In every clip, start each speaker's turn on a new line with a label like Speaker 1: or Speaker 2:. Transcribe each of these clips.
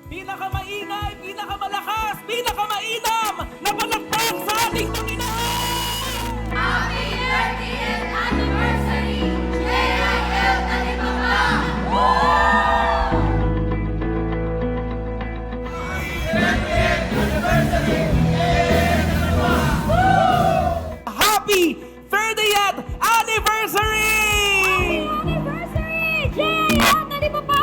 Speaker 1: Pinakamaingay, pinakamalakas, pinakamainam na palakpak sa ating Panginoon!
Speaker 2: Happy 30th Anniversary! JIL Talibaba!
Speaker 1: Happy 30th Anniversary!
Speaker 2: Anniversary! JIL Talibaba!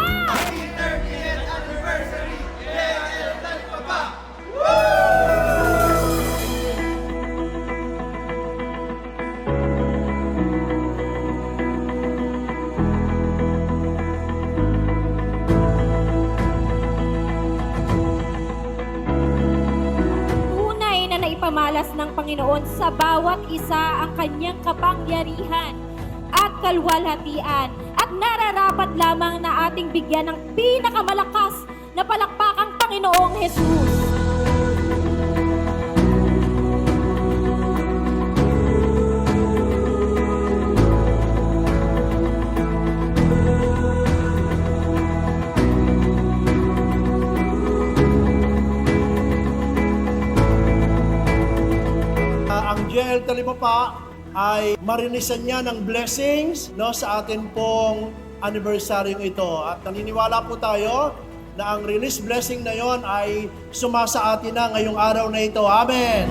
Speaker 3: Tunay na naipamalas ng Panginoon sa bawat isa ang kanyang kapangyarihan at kalwalhatian at nararapat lamang na ating bigyan ng pinakamalakas na palakpakang Panginoong Jesus.
Speaker 4: Ang JL Talibaba ay marinisan niya ng blessings sa atin pong anniversary ito. At naniniwala po tayo na ang release blessing na yon ay sumasa atin na ngayong araw na ito. Amen!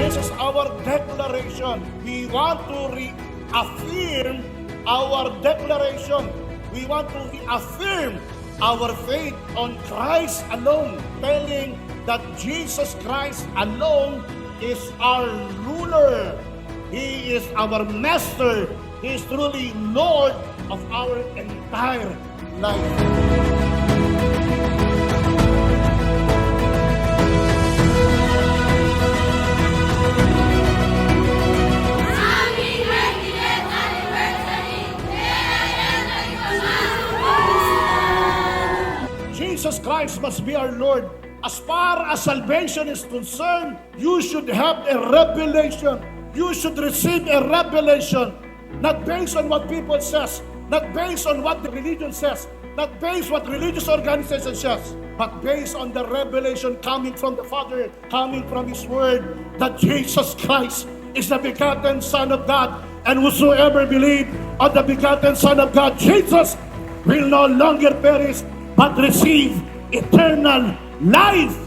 Speaker 4: This is our declaration. We want to reaffirm our declaration. We want to reaffirm our faith on Christ alone, telling that Jesus Christ alone is our ruler. He is our master. He is truly Lord of our entire life.
Speaker 2: Happy 30th Anniversary! JIL Talibaba!
Speaker 4: Jesus Christ must be our Lord. As far as salvation is concerned, you should have a revelation. You should receive a revelation, not based on what people says, not based on what the religion says, not based on what religious organization says, but based on the revelation coming from the Father, coming from His Word, that Jesus Christ is the begotten Son of God, and whosoever believe on the begotten Son of God, Jesus, will no longer perish, but receive eternal life.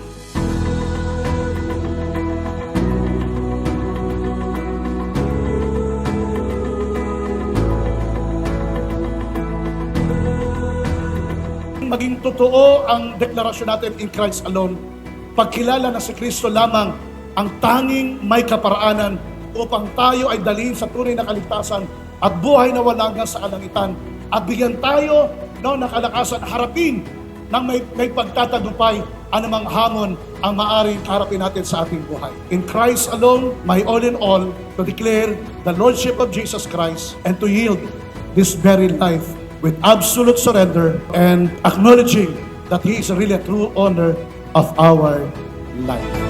Speaker 4: Maging totoo ang deklarasyon natin in Christ alone. Pagkilala na si Kristo lamang ang tanging may kaparaanan upang tayo ay dalhin sa tunay na kaligtasan at buhay na walang hanggan sa kalangitan. At bigyan tayo ng kalakasan harapin ng may pagtatagumpay anumang hamon ang maaaring harapin natin sa ating buhay. In Christ alone, my all in all, to declare the Lordship of Jesus Christ and to yield this very life with absolute surrender and acknowledging that He is really a true owner of our life.